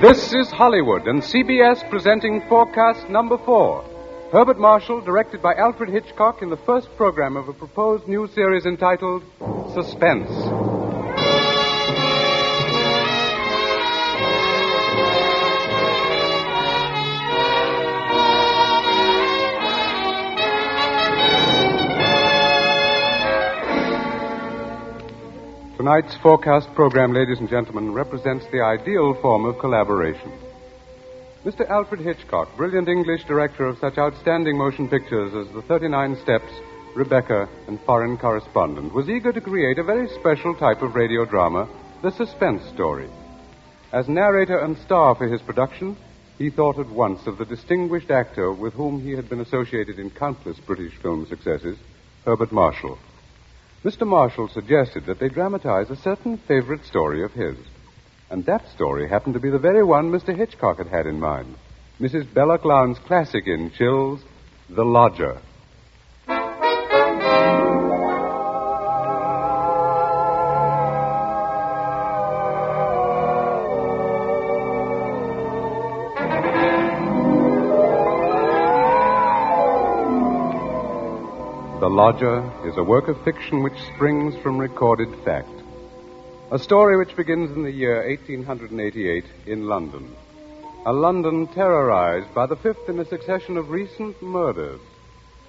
This is Hollywood and CBS presenting Forecast Number 4. Herbert Marshall, directed by Alfred Hitchcock in the first program of a proposed new series entitled Suspense. Tonight's Forecast program, ladies and gentlemen, represents the ideal form of collaboration. Mr. Alfred Hitchcock, brilliant English director of such outstanding motion pictures as The 39 Steps, Rebecca, and Foreign Correspondent, was eager to create a very special type of radio drama, the suspense story. As narrator and star for his production, he thought at once of the distinguished actor with whom he had been associated in countless British film successes, Herbert Marshall. Mr. Marshall suggested that they dramatize a certain favorite story of his. And that story happened to be the very one Mr. Hitchcock had had in mind. Mrs. Belloc Lowndes' classic in Chills, The Lodger. The Lodger is a work of fiction which springs from recorded fact. A story which begins in the year 1888 in London. A London terrorized by the fifth in a succession of recent murders.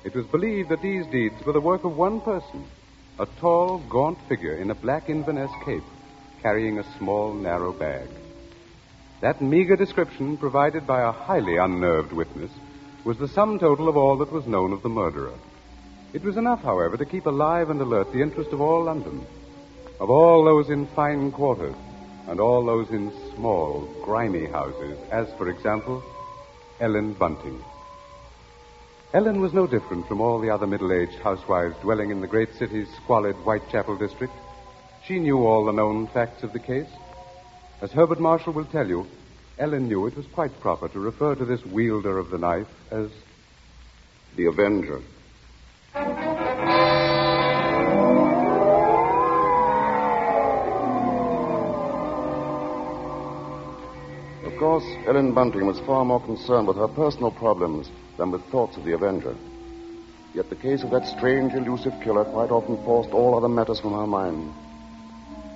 It was believed that these deeds were the work of one person, a tall, gaunt figure in a black Inverness cape, carrying a small, narrow bag. That meager description, provided by a highly unnerved witness, was the sum total of all that was known of the murderer. It was enough, however, to keep alive and alert the interest of all London, of all those in fine quarters and all those in small, grimy houses, as, for example, Ellen Bunting. Ellen was no different from all the other middle-aged housewives dwelling in the great city's squalid Whitechapel district. She knew all the known facts of the case. As Herbert Marshall will tell you, Ellen knew it was quite proper to refer to this wielder of the knife as the Avenger. Of course, Ellen Bunting was far more concerned with her personal problems than with thoughts of the Avenger. Yet the case of that strange, elusive killer quite often forced all other matters from her mind.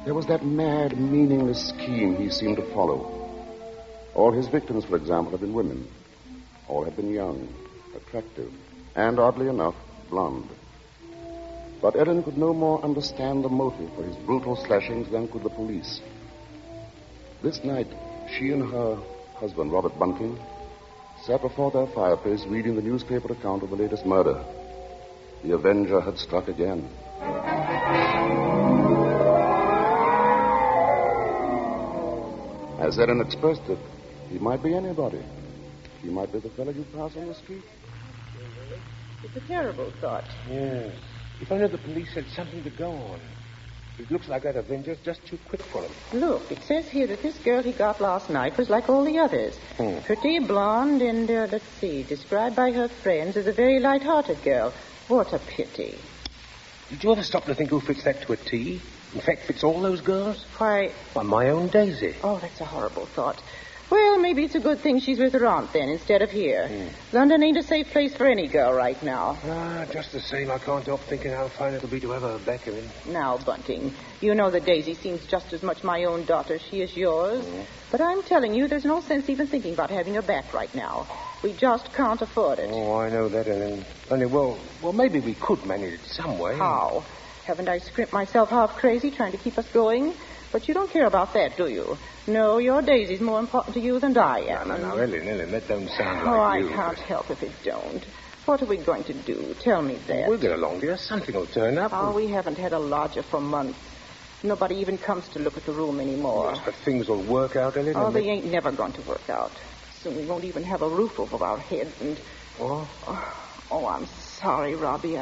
There was that mad, meaningless scheme he seemed to follow. All his victims, for example, had been women. All had been young, attractive, and, oddly enough, blonde. But Ellen could no more understand the motive for his brutal slashings than could the police. This night, she and her husband, Robert Bunting, sat before their fireplace reading the newspaper account of the latest murder. The Avenger had struck again. As Ellen expressed it, he might be anybody. He might be the fellow you pass on the street. It's a terrible thought. Yes. If only the police had something to go on. It looks like that Avenger's just too quick for him. Look, it says here that this girl he got last night was like all the others. Pretty, blonde, and, let's see, described by her friends as a very light-hearted girl. What a pity. Did you ever stop to think who fits that to a T? In fact, fits all those girls? Why, my own Daisy. Oh, that's a horrible thought. Well, maybe it's a good thing she's with her aunt, then, instead of here. London ain't a safe place for any girl right now. Just the same, I can't help thinking how fine it'll be to have her back in. Now, Bunting, you know that Daisy seems just as much my own daughter as she is yours. But I'm telling you, there's no sense even thinking about having her back right now. We just can't afford it. Oh, I know that, Ellen. Only, well, maybe we could manage it some way. How? Haven't I scrimped myself half crazy trying to keep us going? But you don't care about that, do you? No, your Daisy's more important to you than I am. No, Ellen, that don't sound like you. I can't help if it don't. What are we going to do? Tell me that. We'll get along, dear. Something will turn up. Oh, we haven't had a lodger for months. Nobody even comes to look at the room anymore. Yes, but things will work out, Ellen. Oh, they ain't never going to work out. Soon we won't even have a roof over our heads and... Oh, I'm sorry, Robbie.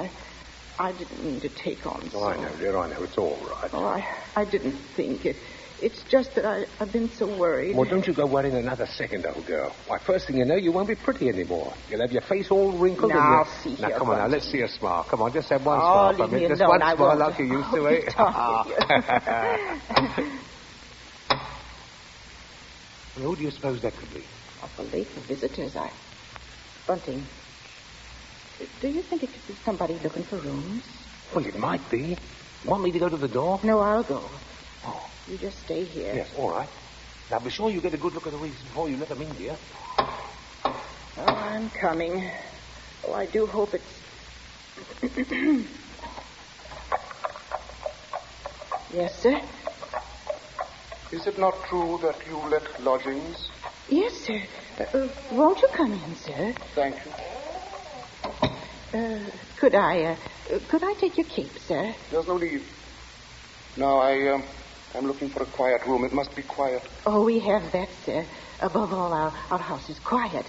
I didn't mean to take on so. Oh, I know, dear, I know. It's all right. Oh, I didn't think it. It's just that I've been so worried. Well, don't you go worrying another second, old girl. Why, first thing you know, you won't be pretty anymore. You'll have your face all wrinkled. Now, and see now, here, come on, now, let's see a smile. Come on, just have one smile for me. Just alone, one smile like you used to, eh? And who do you suppose that could be? Awful late for visitors. Bunting, do you think it could be somebody looking for rooms? Well, it might be. You want me to go to the door? No, I'll go. Oh. You just stay here. Yes, all right. Now, be sure you get a good look at the rooms before you let them in, dear. Oh, I'm coming. Oh, I do hope it's... Yes, sir? Is it not true that you let lodgings? Yes, sir. Won't you come in, sir? Thank you. Could I take your cape, sir? There's no need. Now, I'm looking for a quiet room. It must be quiet. Oh, we have that, sir. Above all, our house is quiet.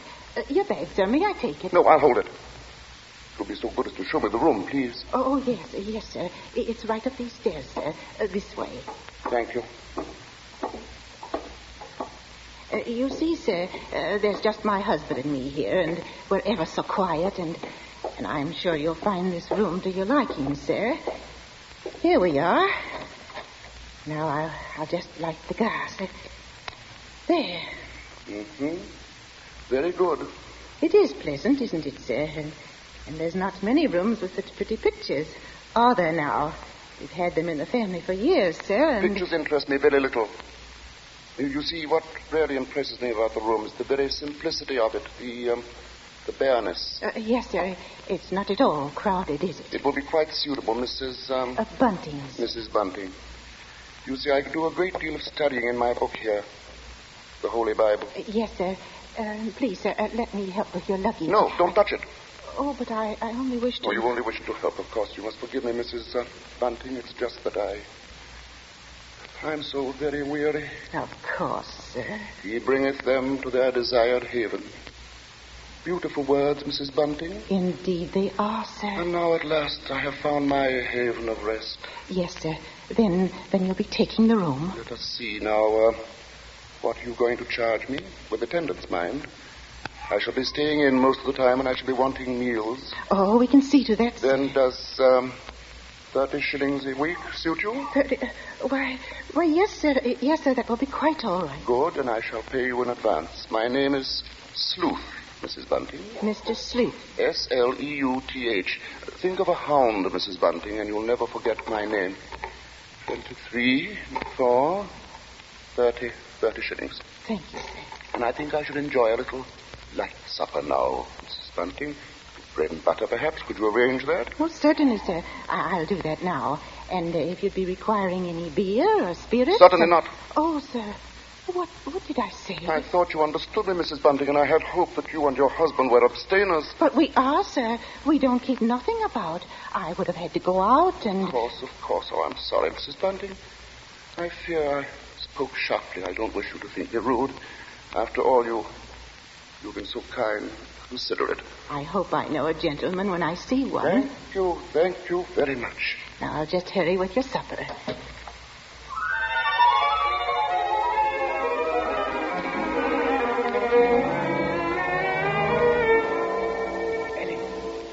Your bag, sir. May I take it? No, I'll hold it. You'll be so good as to show me the room, please. Oh, yes, sir. It's right up these stairs, sir. This way. Thank you. You see, sir, there's just my husband and me here, and we're ever so quiet, and I'm sure you'll find this room to your liking, sir. Here we are. Now, I'll just light the gas. There. Mm-hmm. Very good. It is pleasant, isn't it, sir? And there's not many rooms with such pretty pictures. Are there now? We've had them in the family for years, sir, and... Pictures interest me very little. You see, what really impresses me about the room is the very simplicity of it, the bareness. Yes, sir. It's not at all crowded, is it? It will be quite suitable, Mrs. Bunting's. Mrs. Bunting. You see, I could do a great deal of studying in my book here, the Holy Bible. Yes, sir. Please, sir, let me help with your luggage. No, don't touch it. Oh, but I only wish to... Oh, you only wish to help, of course. You must forgive me, Mrs. Bunting. It's just that I'm so very weary. Of course, sir. He bringeth them to their desired haven. Beautiful words, Mrs. Bunting. Indeed they are, sir. And now at last I have found my haven of rest. Yes, sir. Then you'll be taking the room. Let us see now. What are you going to charge me? With attendance, mind. I shall be staying in most of the time, and I shall be wanting meals. Oh, we can see to that, sir. Then does 30 shillings a week suit you? 30... Why, yes, sir. Yes, sir, that will be quite all right. Good, and I shall pay you in advance. My name is Sleuth, Mrs. Bunting. Mr. Sleuth. Sleuth. Think of a hound, Mrs. Bunting, and you'll never forget my name. 23, 4, 30 shillings. Thank you, sir. And I think I should enjoy a little light supper now, Mrs. Bunting. Bread and butter, perhaps. Could you arrange that? Oh, certainly, sir. I'll do that now. And if you'd be requiring any beer or spirits... Certainly not. Oh, sir. What did I say? I thought you understood me, Mrs. Bunting, and I had hoped that you and your husband were abstainers. But we are, sir. We don't keep nothing about. I would have had to go out and... Of course. Oh, I'm sorry, Mrs. Bunting. I fear I spoke sharply. I don't wish you to think me rude. After all, you've been so kind, considerate. I hope I know a gentleman when I see one. Thank you very much. Now, I'll just hurry with your supper.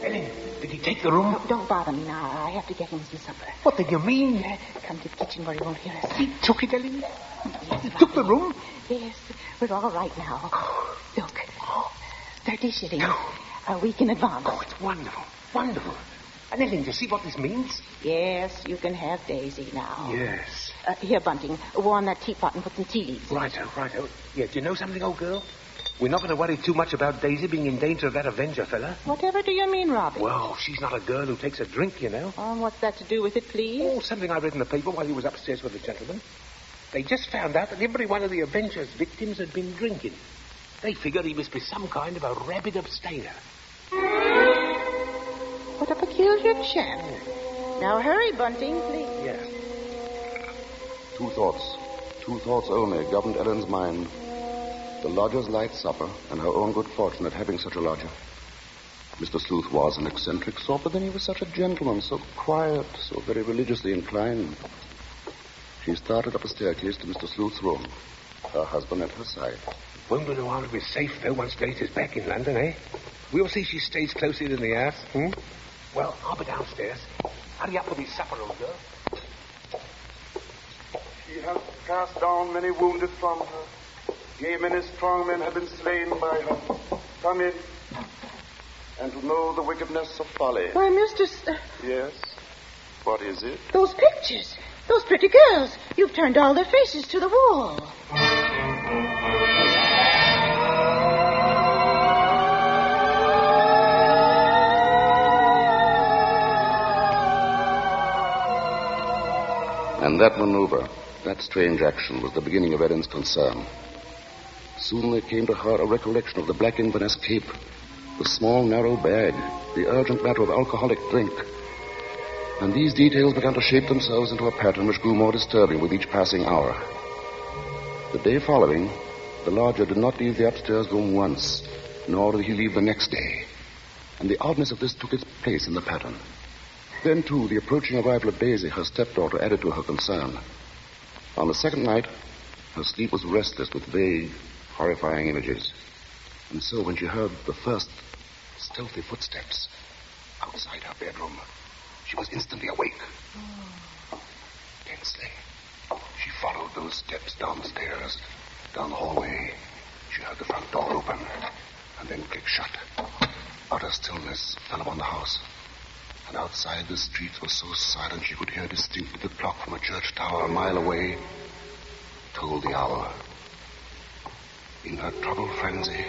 Ellen, did he take the room? Don't bother me now. I have to get him some supper. What did you mean? Come to the kitchen where he won't hear us. He took it, Ellen? Yes, He took the room? Yes, we're all right now. Look, 30 shillings. A week in advance. Oh, it's wonderful. Wonderful. And Ellen, do you see what this means? Yes, you can have Daisy now. Yes. Here, Bunting, warm that teapot and put some tea leaves in. Righto. Yeah, do you know something, old girl? We're not going to worry too much about Daisy being in danger of that Avenger fella. Whatever do you mean, Robbie? Well, she's not a girl who takes a drink, you know. What's that to do with it, please? Oh, something I read in the paper while he was upstairs with the gentleman. They just found out that every one of the Avenger's victims had been drinking. They figured he must be some kind of a rabid abstainer. What a peculiar chap. Now hurry, Bunting, please. Yes. Two thoughts only governed Ellen's mind. The lodger's light supper and her own good fortune at having such a lodger. Mr. Sleuth was an eccentric sort, but then he was such a gentleman, so quiet, so very religiously inclined. She started up a staircase to Mr. Sleuth's room, her husband at her side. Won't we know how to be safe, though, once Daisy's back in London, eh? We'll see she stays closer than the house. Well, I'll be downstairs. Hurry up with his supper, old girl. She has cast down many wounded from her. Yea, many strong men have been slain by her. Come in. And to know the wickedness of folly. Why, Mr. Yes? What is it? Those pictures. Those pretty girls. You've turned all their faces to the wall. And that maneuver, that strange action, was the beginning of Ellen's concern. Soon there came to her a recollection of the black Inverness cape, the small, narrow bag, the urgent matter of alcoholic drink. And these details began to shape themselves into a pattern which grew more disturbing with each passing hour. The day following, the lodger did not leave the upstairs room once, nor did he leave the next day. And the oddness of this took its place in the pattern. Then, too, the approaching arrival of Daisy, her stepdaughter, added to her concern. On the second night, her sleep was restless with vague, horrifying images. And so, when she heard the first stealthy footsteps outside her bedroom, she was instantly awake. Tensely, she followed those steps down the stairs, down the hallway. She heard the front door open, and then click shut. Utter stillness fell upon the house. And outside, the streets were so silent she could hear distinctly the clock from a church tower a mile away told the hour. In her troubled frenzy,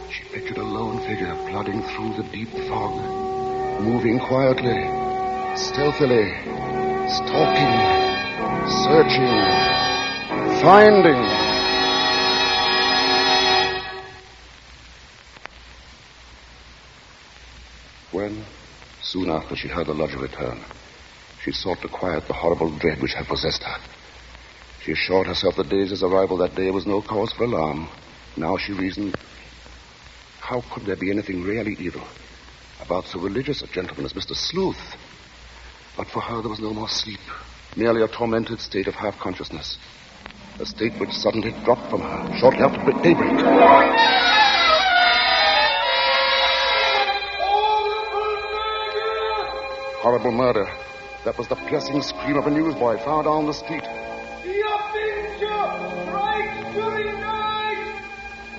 she pictured a lone figure plodding through the deep fog, moving quietly, stealthily, stalking, searching, finding. When, soon after she heard the lodger return, she sought to quiet the horrible dread which had possessed her. She assured herself that Daisy's arrival that day was no cause for alarm. Now she reasoned, how could there be anything really evil about so religious a gentleman as Mr. Sleuth? But for her there was no more sleep, merely a tormented state of half-consciousness, a state which suddenly dropped from her shortly after daybreak. Horrible murder. That was the piercing scream of a newsboy far down the street.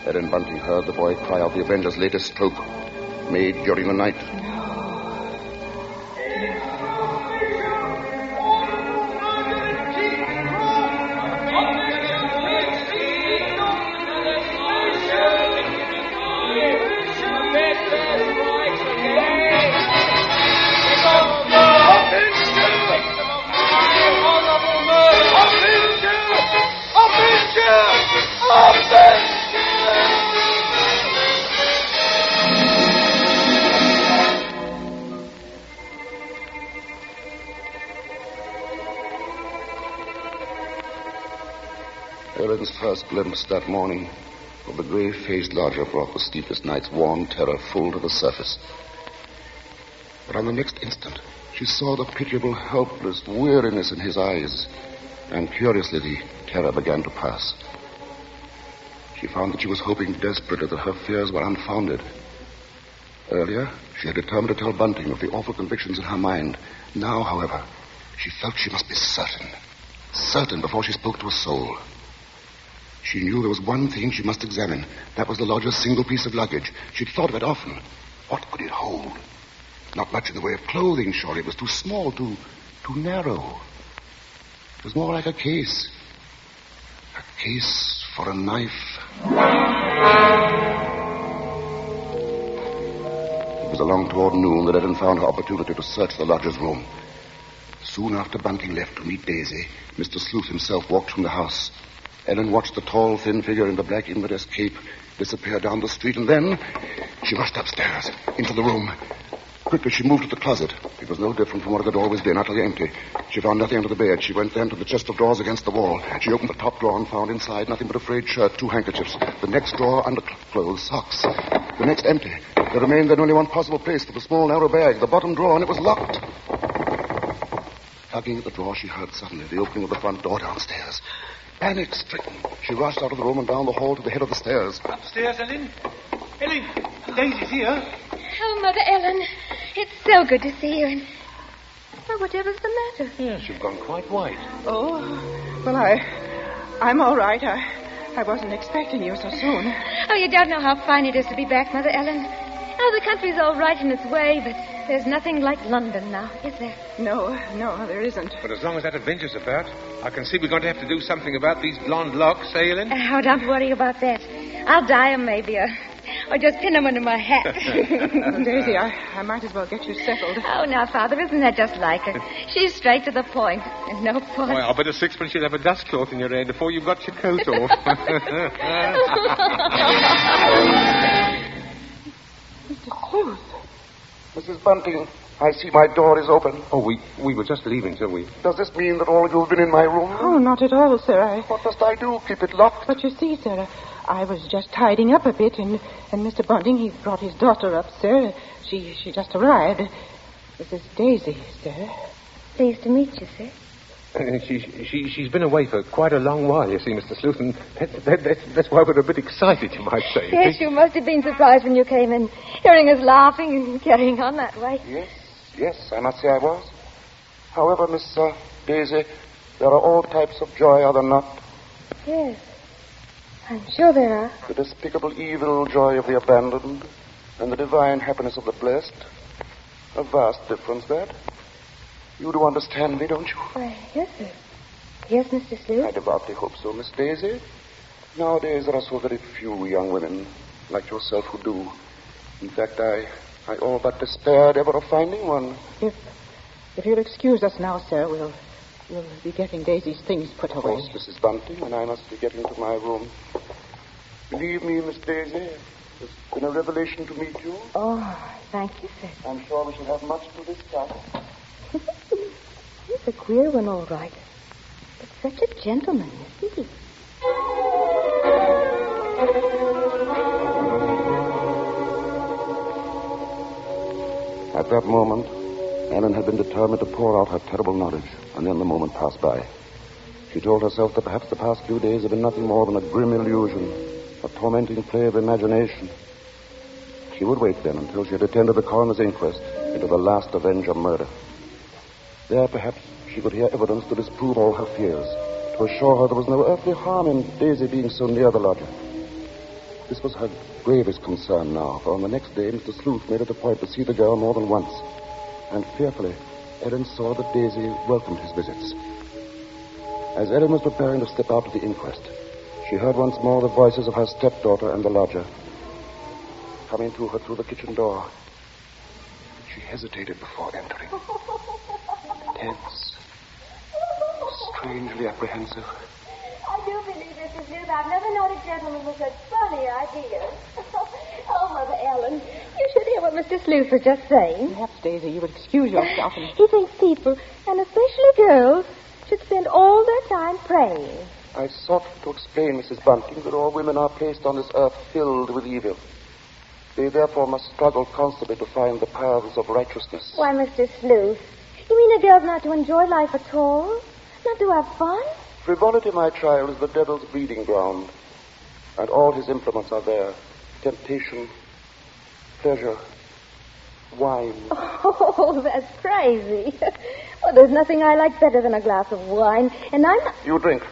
Ellen Bunting heard the boy cry out the Avenger's latest stroke, made during the night. Ellen's first glimpse that morning of the grey-faced lodger brought the sleepless night's warm terror full to the surface. But on the next instant, she saw the pitiable, helpless weariness in his eyes, and curiously the terror began to pass. She found that she was hoping desperately that her fears were unfounded. Earlier, she had determined to tell Bunting of the awful convictions in her mind. Now, however, she felt she must be certain before she spoke to a soul. She knew there was one thing she must examine. That was the lodger's single piece of luggage. She'd thought of it often. What could it hold? Not much in the way of clothing, surely. It was too small, too narrow. It was more like a case. A case for a knife. It was along toward noon that Ellen found her opportunity to search the lodger's room. Soon after Bunting left to meet Daisy, Mr. Sleuth himself walked from the house. Ellen watched the tall, thin figure in the black Inverness cape disappear down the street, and then she rushed upstairs, into the room. Quickly, she moved to the closet. It was no different from what it had always been, utterly empty. She found nothing under the bed. She went then to the chest of drawers against the wall. She opened the top drawer and found inside nothing but a frayed shirt, 2 handkerchiefs. The next drawer, underclothes, socks. The next empty. There remained then only one possible place for the small, narrow bag, the bottom drawer, and it was locked. Tugging at the drawer, she heard suddenly the opening of the front door downstairs. Panic-stricken, she rushed out of the room and down the hall to the head of the stairs. Upstairs, Ellen? Ellen, Daisy's here. Oh, Mother Ellen, it's so good to see you. And well, whatever's the matter? Yes, you've gone quite white. Oh, well, I'm all right. I wasn't expecting you so soon. Oh, you don't know how fine it is to be back, Mother Ellen. Oh, the country's all right in its way, but there's nothing like London now, is there? No, there isn't. But as long as that Avenger's about, I can see we're going to have to do something about these blonde locks, eh, Ellen? Oh, don't worry about that. I'll dye them maybe, or just pin them under my hat. Well, Daisy, I might as well get you settled. Oh, now, Father, isn't that just like her? She's straight to the point, and no point. Well, I'll bet a sixpence you'll have a dust cloth in your hair before you've got your coat off. Mr. Sleuth. Mrs. Bunting, I see my door is open. Oh, we were just leaving, so we... Does this mean that all of you have been in my room? Oh, not at all, sir. What must I do? Keep it locked? But you see, sir, I was just tidying up a bit, and Mr. Bunting, he brought his daughter up, sir. She just arrived. This is Daisy, sir. Pleased to meet you, sir. She's been away for quite a long while, you see, Mr. Sleuth, and that's why we're a bit excited, you might say. Yes, you must have been surprised when you came in, hearing us laughing and carrying on that way. Yes, I must say I was. However, Miss Daisy, there are all types of joy, are there not? Yes, I'm sure there are. The despicable evil joy of the abandoned and the divine happiness of the blessed. A vast difference, that. You do understand me, don't you? Why, yes, sir. Yes, Mr. Sleuth. I devoutly hope so, Miss Daisy. Nowadays, there are so very few young women like yourself who do. In fact, I all but despaired ever of finding one. If you'll excuse us now, sir, we'll be getting Daisy's things put away. Of course, Mrs. Bunting, and I must be getting to my room. Believe me, Miss Daisy, it's been a revelation to meet you. Oh, thank you, sir. I'm sure we shall have much to discuss. He's a queer one, all right. But such a gentleman, isn't he? At that moment, Ellen had been determined to pour out her terrible knowledge, and then the moment passed by. She told herself that perhaps the past few days had been nothing more than a grim illusion, a tormenting play of imagination. She would wait then until she had attended the coroner's inquest into the last Avenger murder. There, perhaps, she could hear evidence to disprove all her fears, to assure her there was no earthly harm in Daisy being so near the lodger. This was her gravest concern now, for on the next day, Mr. Sleuth made it a point to see the girl more than once. And fearfully, Ellen saw that Daisy welcomed his visits. As Ellen was preparing to step out to the inquest, she heard once more the voices of her stepdaughter and the lodger coming to her through the kitchen door. She hesitated before entering. Tense. Strangely apprehensive. I do believe, Mr. Sleuth, I've never known a gentleman with such funny ideas. Oh, Mother Ellen, you should hear what Mr. Sleuth was just saying. Perhaps, Daisy, you would excuse yourself. He thinks people, and especially girls, should spend all their time praying. I sought to explain, Mrs. Bunting, that all women are placed on this earth filled with evil. They therefore must struggle constantly to find the paths of righteousness. Why, Mr. Sleuth, you mean a girl's not to enjoy life at all? Not to have fun? Frivolity, my child, is the devil's breeding ground, and all his implements are there. Temptation, pleasure, wine. Oh, that's crazy. Well, there's nothing I like better than a glass of wine, and I'm not... You drink.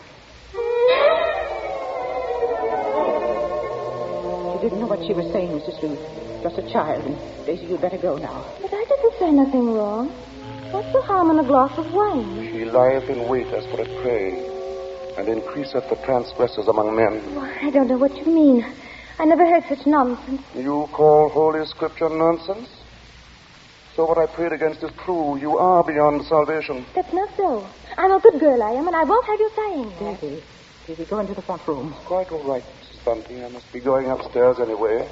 She didn't know what she was saying, Mrs. Sleuth. Just a child, and Daisy, you'd better go now. But I didn't say nothing wrong. What's the harm in a glass of wine? She lieth in wait as for a prey, and increaseth the transgressors among men. Well, I don't know what you mean. I never heard such nonsense. You call Holy Scripture nonsense? So what I prayed against is true. You are beyond salvation. That's not so. I'm a good girl, I am, and I won't have you saying that. Daisy, go into the front room. Quite all right, Mrs. Bunting. I must be going upstairs anyway.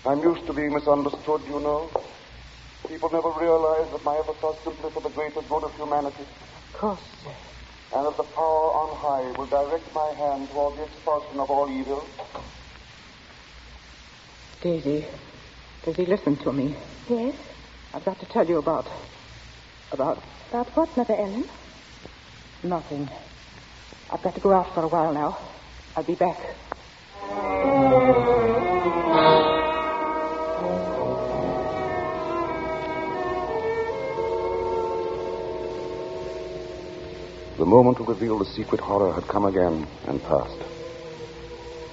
I'm used to being misunderstood, you know. People never realize that my efforts are simply for the greater good of humanity. Of course, sir. And that the power on high will direct my hand toward the expulsion of all evil. Daisy, listen to me. Yes? I've got to tell you about... About what, Mother Ellen? Nothing. I've got to go out for a while now. I'll be back. The moment to reveal the secret horror had come again and passed.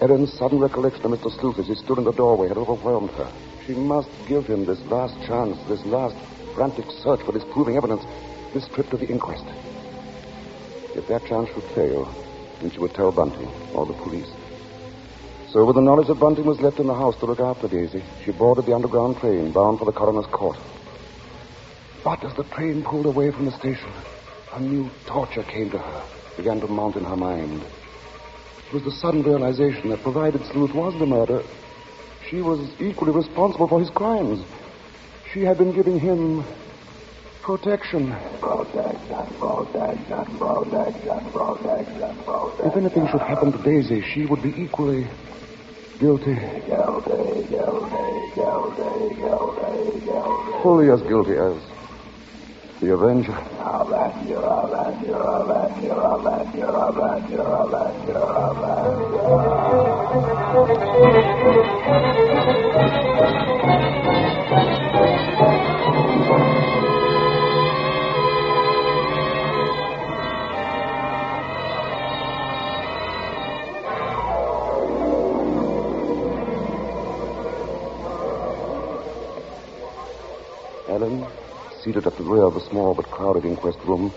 Ellen's sudden recollection of Mr. Sleuth as he stood in the doorway had overwhelmed her. She must give him this last chance, this last frantic search for disproving evidence, this trip to the inquest. If that chance should fail, then she would tell Bunting or the police. So with the knowledge that Bunting was left in the house to look after Daisy, she boarded the underground train bound for the coroner's court. But as the train pulled away from the station, a new torture came to her, began to mount in her mind. It was the sudden realization that provided Sleuth was the murderer, she was equally responsible for his crimes. She had been giving him protection. If anything should happen to Daisy, she would be equally guilty. Fully as guilty as the Avenger. Ellen, seated at the rear of the small but crowded inquest room,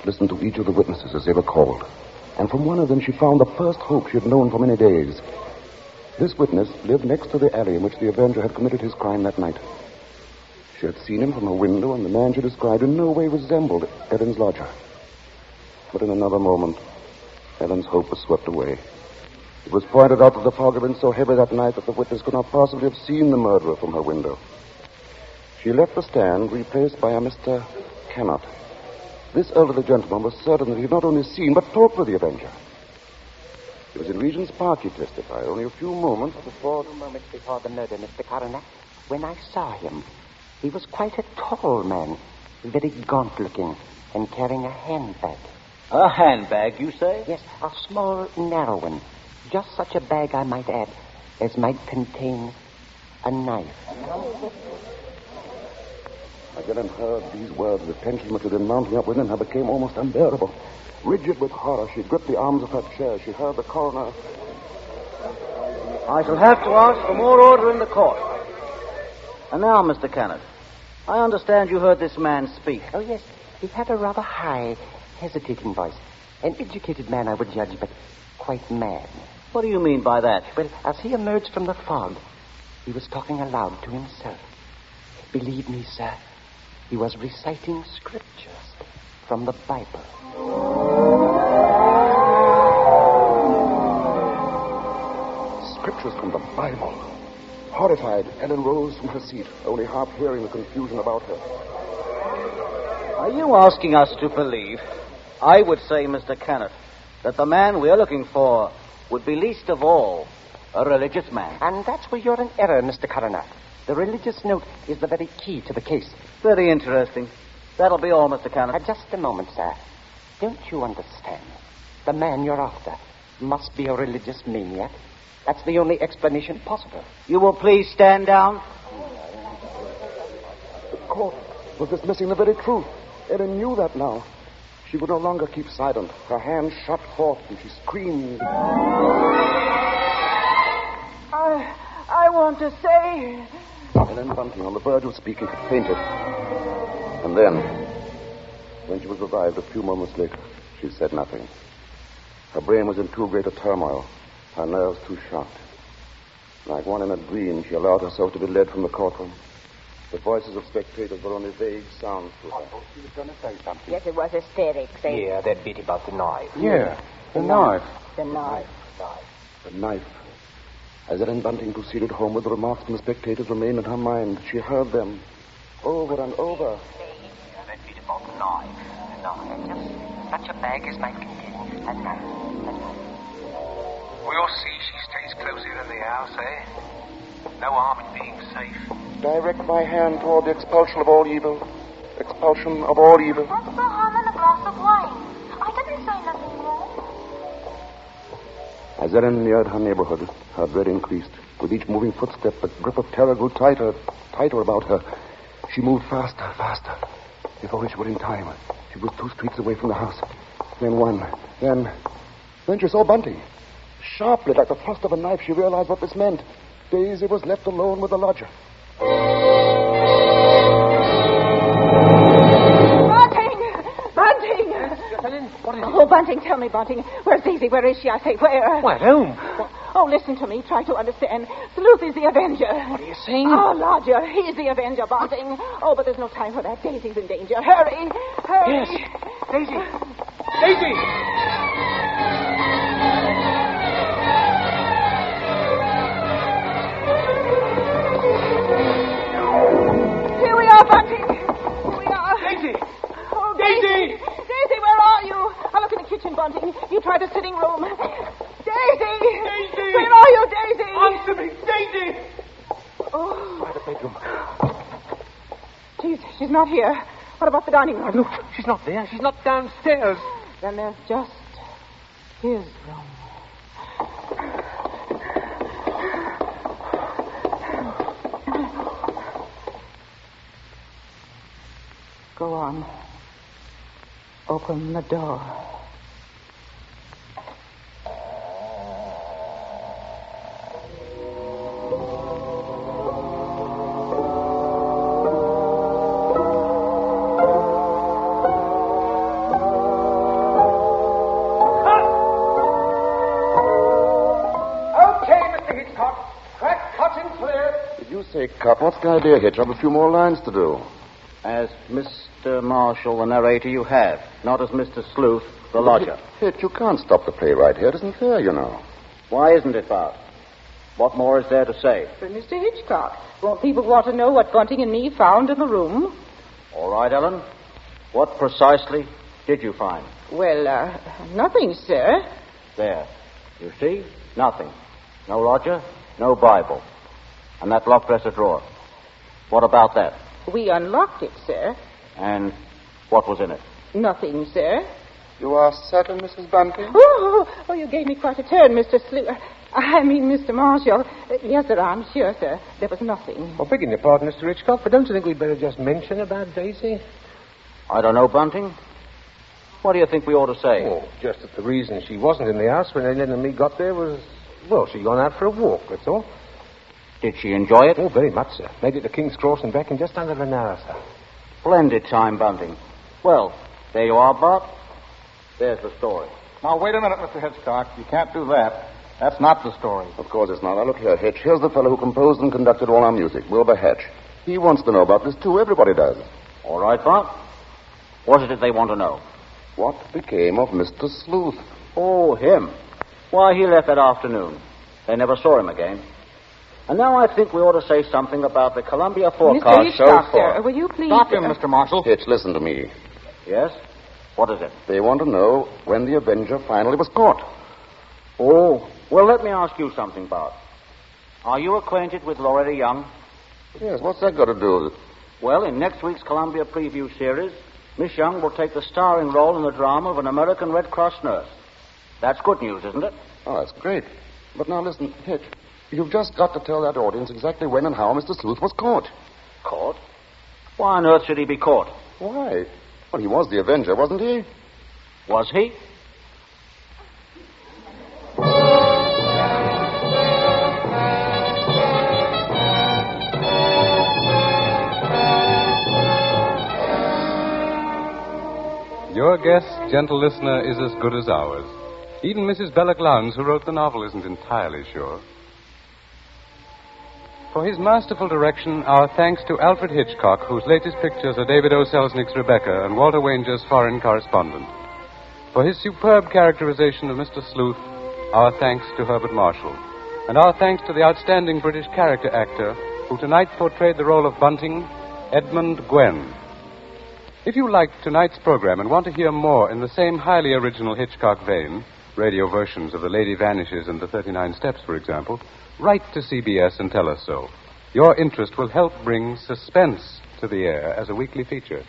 listened to each of the witnesses as they were called. And from one of them she found the first hope she had known for many days. This witness lived next to the alley in which the Avenger had committed his crime that night. She had seen him from her window, and the man she described in no way resembled Ellen's lodger. But in another moment, Ellen's hope was swept away. It was pointed out that the fog had been so heavy that night that the witness could not possibly have seen the murderer from her window. She left the stand, replaced by a Mr. Cannot. This elderly gentleman was certain that he had not only seen, but talked with the Avenger. It was in Regent's Park, he testified, only a few moments before the murder, Mr. Coroner, when I saw him. He was quite a tall man, very gaunt-looking, and carrying a handbag. A handbag, you say? Yes, a small, narrow one. Just such a bag, I might add, as might contain a knife. As Ellen heard these words, the tension which had been mounting up within her became almost unbearable. Rigid with horror, she gripped the arms of her chair. She heard the coroner. I shall have to ask for more order in the court. And now, Mr. Kenneth, I understand you heard this man speak. Oh, yes. He had a rather high, hesitating voice. An educated man, I would judge, but quite mad. What do you mean by that? Well, as he emerged from the fog, he was talking aloud to himself. Believe me, sir, he was reciting scriptures from the Bible. Scriptures from the Bible. Horrified, Ellen rose from her seat, only half hearing the confusion about her. Are you asking us to believe, I would say, Mr. Kenneth, that the man we're looking for would be least of all a religious man? And that's where you're in error, Mr. Coroner. The religious note is the very key to the case. Very interesting. That'll be all, Mr. Kenneth. Just a moment, sir. Don't you understand? The man you're after must be a religious maniac. That's the only explanation possible. You will please stand down. The court was dismissing the very truth. Ellen knew that now. She would no longer keep silent. Her hands shot forth and she screamed. I want to say... Ellen Bunting, on the verge of speaking, had fainted. And then, when she was revived a few moments later, she said nothing. Her brain was in too great a turmoil, her nerves too shocked. Like one in a dream, she allowed herself to be led from the courtroom. The voices of spectators were only vague sounds to her. She was going to say something. Yes, it was hysterics. Yeah, that bit about the knife. Yeah, the knife. The knife. The knife. As Ellen Bunting proceeded homeward, the remarks from the spectators remained in her mind. She heard them over and over. That bit about the knife. Just such a bag as might contain a knife. We'll see she stays closer than the house, eh? No harm in being safe. Direct my hand toward the expulsion of all evil. Expulsion of all evil. What's the harm in a glass of wine? I didn't say nothing more. As Ellen neared her neighborhood, her dread increased. With each moving footstep, the grip of terror grew tighter about her. She moved faster. Before she was in time, she was 2 streets away from the house. Then one. Then she saw Bunting. Sharply, like the thrust of a knife, she realized what this meant. Daisy was left alone with the lodger. Bunting! Helen, what is it? Oh, Bunting, tell me, Bunting. Where's Daisy? Where is she? I say, where? Why, at home. Oh, listen to me. Try to understand. Sleuth is the Avenger. What are you saying? Oh, Lodger, he's the Avenger, Bunting. Oh, but there's no time for that. Daisy's in danger. Hurry! Hurry! Yes. Daisy! Daisy! Here we are, Bunting. Here we are. Daisy! Oh, Daisy! Daisy, where are you? I'll look in the kitchen, Bunting. You try the sitting room. Daisy! Daisy! Where are you, Daisy? Answer me, Daisy! Oh, Try the bedroom. she's not here. What about the dining room? Look, she's not there. She's not downstairs. Then there's just his room. Go on. Open the door. Say, Cop, what's the idea, Hitch? I've a few more lines to do. As Mr. Marshall, the narrator, you have. Not as Mr. Sleuth, the lodger. Hitch, you can't stop the play right here. It isn't fair, you know. Why isn't it, Bart? What more is there to say? But Mr. Hitchcock, won't people want to know what Bunting and me found in the room? All right, Ellen. What precisely did you find? Well, nothing, sir. There. You see? Nothing. No lodger, no Bible. And that locked dresser drawer. What about that? We unlocked it, sir. And what was in it? Nothing, sir. You are certain, Mrs. Bunting? Oh, you gave me quite a turn, Mr. Mr. Marshall. Yes, sir, I'm sure, sir. There was nothing. Well, begging your pardon, Mr. Hitchcock, but don't you think we'd better just mention about Daisy? I don't know, Bunting. What do you think we ought to say? Oh, just that the reason she wasn't in the house when Ellen and me got there was, well, she'd gone out for a walk, that's all. Did she enjoy it? Oh, very much, sir. Made it to King's Cross and back in just under an hour, sir. Splendid time, Bunting. Well, there you are, Bart. There's the story. Now, wait a minute, Mr. Hitchcock. You can't do that. That's not the story. Of course it's not. Now, look here, Hitch. Here's the fellow who composed and conducted all our music, Wilbur Hatch. He wants to know about this, too. Everybody does. All right, Bart. What is it they want to know? What became of Mr. Sleuth? Oh, him. Why, he left that afternoon. They never saw him again. And now I think we ought to say something about the Columbia forecast Mr. Hitchcock, so far. sir, will you please... Stop him, Mr. Marshall. Hitch, listen to me. Yes? What is it? They want to know when the Avenger finally was caught. Oh, well, let me ask you something, Bart. Are you acquainted with Loretta Young? Yes, what's that got to do with it? Well, in next week's Columbia Preview series, Miss Young will take the starring role in the drama of an American Red Cross nurse. That's good news, isn't it? Oh, that's great. But now listen, Hitch. You've just got to tell that audience exactly when and how Mr. Sleuth was caught. Caught? Why on earth should he be caught? Why? Well, he was the Avenger, wasn't he? Was he? Your guest, gentle listener, is as good as ours. Even Mrs. Belloc Lowndes, who wrote the novel, isn't entirely sure. For his masterful direction, our thanks to Alfred Hitchcock, whose latest pictures are David O. Selznick's Rebecca and Walter Wanger's Foreign Correspondent. For his superb characterization of Mr. Sleuth, our thanks to Herbert Marshall. And our thanks to the outstanding British character actor who tonight portrayed the role of Bunting, Edmund Gwen. If you liked tonight's program and want to hear more in the same highly original Hitchcock vein, radio versions of The Lady Vanishes and The 39 Steps, for example, write to CBS and tell us so. Your interest will help bring Suspense to the air as a weekly feature.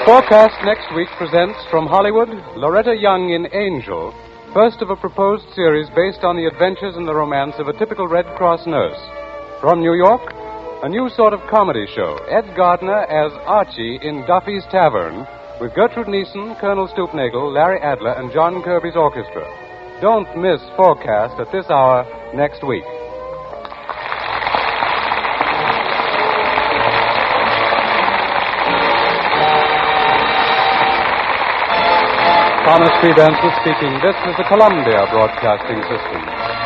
Forecast next week presents from Hollywood, Loretta Young in Angel, first of a proposed series based on the adventures and the romance of a typical Red Cross nurse. From New York, a new sort of comedy show. Ed Gardner as Archie in Duffy's Tavern, with Gertrude Neeson, Colonel Stoopnagle, Larry Adler, and John Kirby's orchestra. Don't miss Forecast at this hour next week. Thomas P. Benson speaking. This is the Columbia Broadcasting System.